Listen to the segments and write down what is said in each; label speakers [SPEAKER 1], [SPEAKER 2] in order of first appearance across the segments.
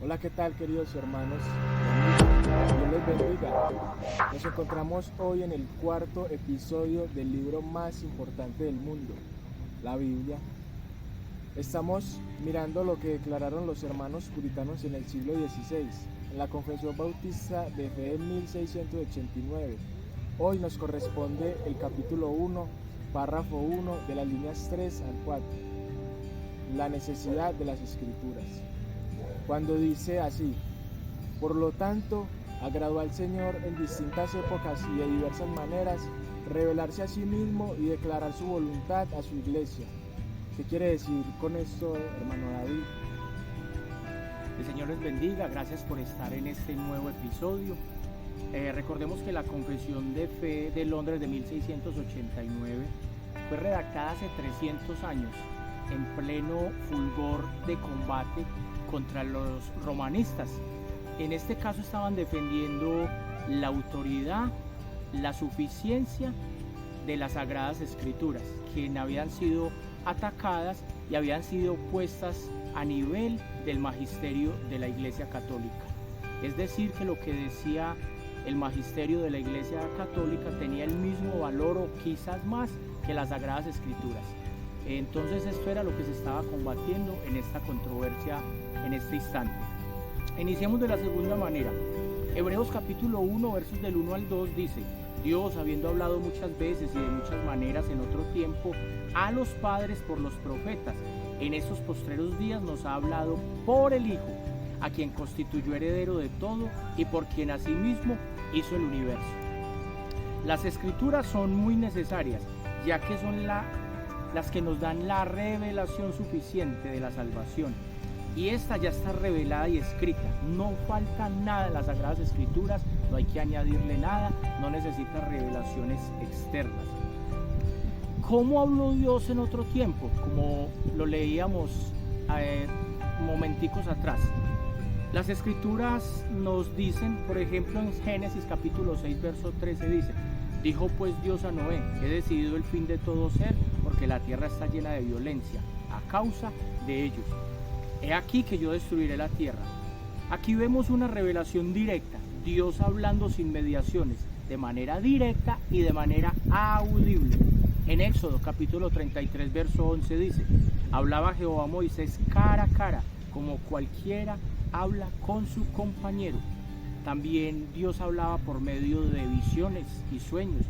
[SPEAKER 1] Hola, ¿qué tal, queridos hermanos y amigos? Dios les bendiga. Nos encontramos hoy en el cuarto episodio del libro más importante del mundo, la Biblia. Estamos mirando lo que declararon los hermanos puritanos en el siglo XVI, en la Confesión Bautista de Fe en 1689. Hoy nos corresponde el capítulo 1, párrafo 1 de las líneas 3 al 4, la necesidad de las Escrituras. Cuando dice así: por lo tanto, agradó al Señor en distintas épocas y de diversas maneras revelarse a sí mismo y declarar su voluntad a su iglesia. ¿Qué quiere decir con esto, hermano David?
[SPEAKER 2] El Señor les bendiga, gracias por estar en este nuevo episodio. Recordemos que la Confesión de Fe de Londres de 1689 fue redactada hace 300 años, en pleno fulgor de combate contra los romanistas. En este caso estaban defendiendo la autoridad, la suficiencia de las Sagradas Escrituras, que habían sido atacadas y habían sido puestas a nivel del magisterio de la Iglesia Católica. Es decir, que lo que decía el magisterio de la Iglesia Católica tenía el mismo valor o quizás más que las Sagradas Escrituras. Entonces esto era lo que se estaba combatiendo en esta controversia en este instante. Iniciemos de la segunda manera. Hebreos capítulo 1 versos del 1 al 2 dice: Dios, habiendo hablado muchas veces y de muchas maneras en otro tiempo a los padres por los profetas, en estos postreros días nos ha hablado por el Hijo, a quien constituyó heredero de todo y por quien asimismo hizo el universo. Las Escrituras son muy necesarias, ya que son las que nos dan la revelación suficiente de la salvación. Y esta ya está revelada y escrita. No falta nada en las Sagradas Escrituras, no hay que añadirle nada, no necesita revelaciones externas. ¿Cómo habló Dios en otro tiempo? Como lo leíamos momenticos atrás. Las Escrituras nos dicen, por ejemplo, en Génesis capítulo 6, verso 13 dice: dijo pues Dios a Noé, he decidido el fin de todo ser, porque la tierra está llena de violencia a causa de ellos. He aquí que yo destruiré la tierra. Aquí vemos una revelación directa, Dios hablando sin mediaciones, de manera directa y de manera audible. En Éxodo capítulo 33 verso 11 dice: hablaba Jehová a Moisés cara a cara, como cualquiera habla con su compañero. También Dios hablaba por medio de visiones y sueños.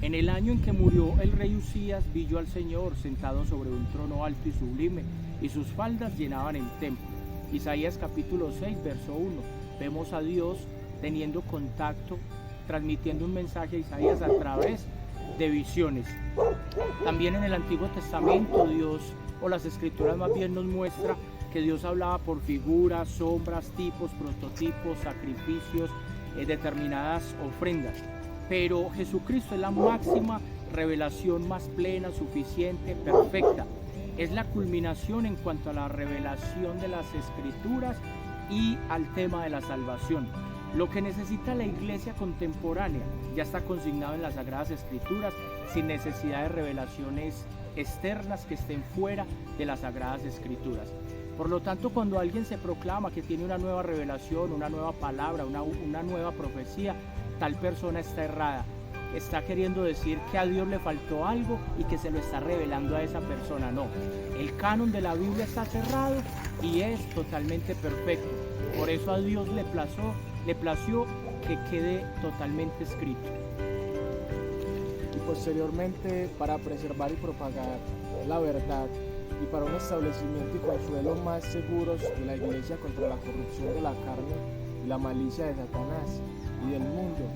[SPEAKER 2] En el año en que murió el rey Usías, vi yo al Señor sentado sobre un trono alto y sublime, y sus faldas llenaban el templo. Isaías capítulo 6 verso 1. Vemos a Dios teniendo contacto, transmitiendo un mensaje a Isaías a través de visiones. También en el Antiguo Testamento Dios, o las Escrituras más bien, nos muestra que Dios hablaba por figuras, sombras, tipos, prototipos, sacrificios, determinadas ofrendas. Pero Jesucristo es la máxima revelación, más plena, suficiente, perfecta. Es la culminación en cuanto a la revelación de las Escrituras y al tema de la salvación. Lo que necesita la iglesia contemporánea ya está consignado en las Sagradas Escrituras, sin necesidad de revelaciones externas que estén fuera de las Sagradas Escrituras. Por lo tanto, cuando alguien se proclama que tiene una nueva revelación, una nueva palabra, una nueva profecía, tal persona está errada. Está queriendo decir que a Dios le faltó algo y que se lo está revelando a esa persona. No, el canon de la Biblia está cerrado y es totalmente perfecto. Por eso a Dios le plació que quede totalmente escrito.
[SPEAKER 1] Y posteriormente, para preservar y propagar la verdad y para un establecimiento y consuelo más seguros de la iglesia contra la corrupción de la carne y la malicia de Satanás y del mundo,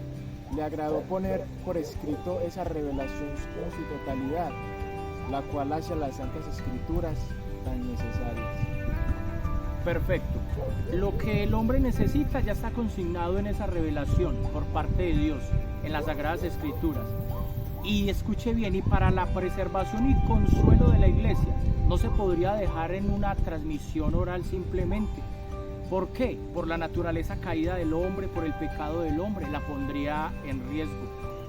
[SPEAKER 1] le agradó poner por escrito esa revelación en su totalidad, la cual hace las Santas Escrituras tan necesarias.
[SPEAKER 2] Perfecto. Lo que el hombre necesita ya está consignado en esa revelación por parte de Dios, en las Sagradas Escrituras. Y escuche bien, y para la preservación y consuelo de la iglesia, no se podría dejar en una transmisión oral simplemente. ¿Por qué? Por la naturaleza caída del hombre, por el pecado del hombre, la pondría en riesgo.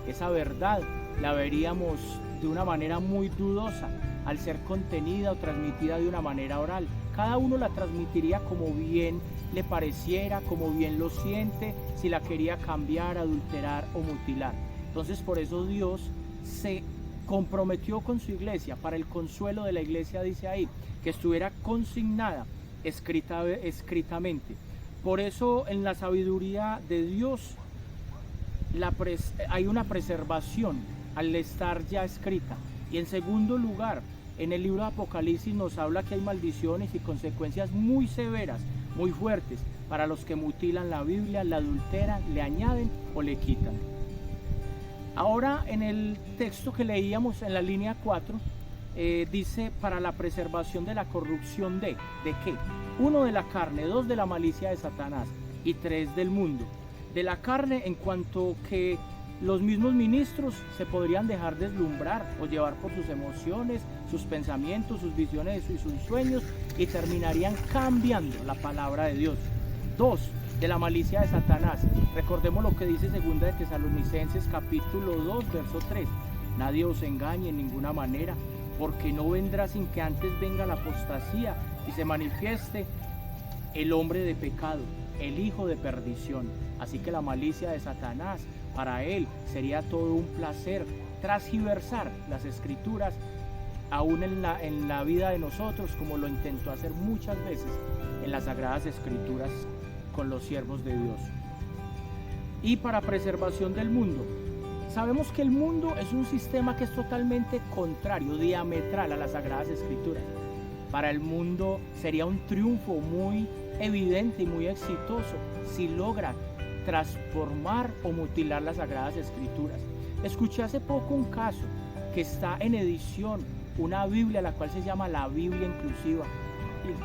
[SPEAKER 2] Esa verdad la veríamos de una manera muy dudosa al ser contenida o transmitida de una manera oral. cada uno la transmitiría como bien le pareciera, como bien lo siente, si la quería cambiar, adulterar o mutilar. Entonces por eso Dios se comprometió con su iglesia, para el consuelo de la iglesia, dice ahí, que estuviera consignada escritamente. Por eso en la sabiduría de Dios hay una preservación al estar ya escrita. Y en segundo lugar, en el libro de Apocalipsis nos habla que hay maldiciones y consecuencias muy severas, muy fuertes, para los que mutilan la Biblia, la adulteran, le añaden o le quitan. Ahora en el texto que leíamos en la línea 4, dice para la preservación de la corrupción ¿de qué? 1, de la carne, 2, de la malicia de Satanás y 3, del mundo. De la carne, en cuanto que los mismos ministros se podrían dejar deslumbrar o llevar por sus emociones, sus pensamientos, sus visiones y sus sueños, y terminarían cambiando la palabra de Dios. 2, de la malicia de Satanás. Recordemos lo que dice 2 de Tesalonicenses capítulo 2, verso 3. Nadie os engañe en ninguna manera, porque no vendrá sin que antes venga la apostasía y se manifieste el hombre de pecado, el hijo de perdición. Así que la malicia de Satanás, para él sería todo un placer transgiversar las escrituras, aún en la vida de nosotros, como lo intentó hacer muchas veces en las sagradas escrituras con los siervos de Dios. Y para preservación del mundo, sabemos que el mundo es un sistema que es totalmente contrario, diametral a las sagradas escrituras. Para el mundo sería un triunfo muy evidente y muy exitoso si logra transformar o mutilar las sagradas escrituras. Escuché hace poco un caso que está en edición, una Biblia la cual se llama la Biblia Inclusiva,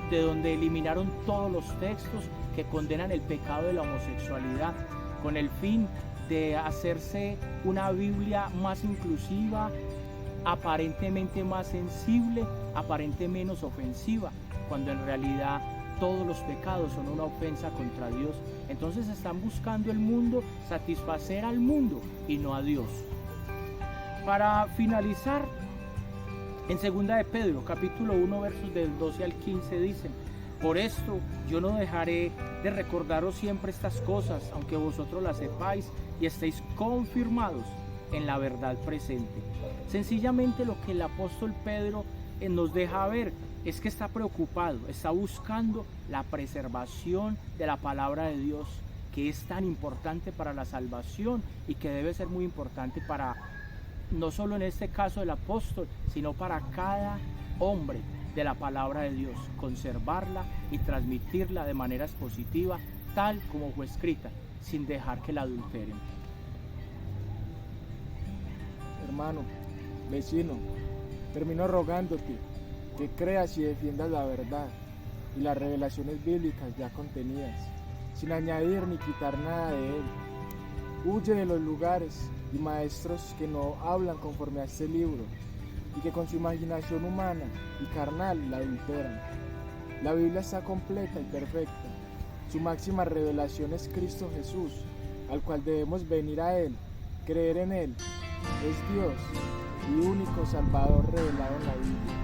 [SPEAKER 2] de donde eliminaron todos los textos que condenan el pecado de la homosexualidad, con el fin de hacerse una Biblia más inclusiva, aparentemente más sensible, aparentemente menos ofensiva, cuando en realidad todos los pecados son una ofensa contra Dios. Entonces están buscando el mundo, satisfacer al mundo y no a Dios. Para finalizar, en 2 de Pedro, capítulo 1, versos del 12 al 15 dicen: por esto yo no dejaré de recordaros siempre estas cosas, aunque vosotros las sepáis y estéis confirmados en la verdad presente. Sencillamente lo que el apóstol Pedro nos deja ver es que está preocupado, está buscando la preservación de la palabra de Dios, que es tan importante para la salvación y que debe ser muy importante para, no solo en este caso del apóstol, sino para cada hombre de la palabra de Dios, conservarla y transmitirla de manera expositiva, tal como fue escrita, sin dejar que la adulteren.
[SPEAKER 1] Hermano, vecino, termino rogándote que creas y defiendas la verdad y las revelaciones bíblicas ya contenidas, sin añadir ni quitar nada de él. Huye de los lugares y maestros que no hablan conforme a este libro y que con su imaginación humana y carnal la adulteran. La Biblia está completa y perfecta. Su máxima revelación es Cristo Jesús, al cual debemos venir a Él, creer en Él. Es Dios y único Salvador revelado en la Biblia.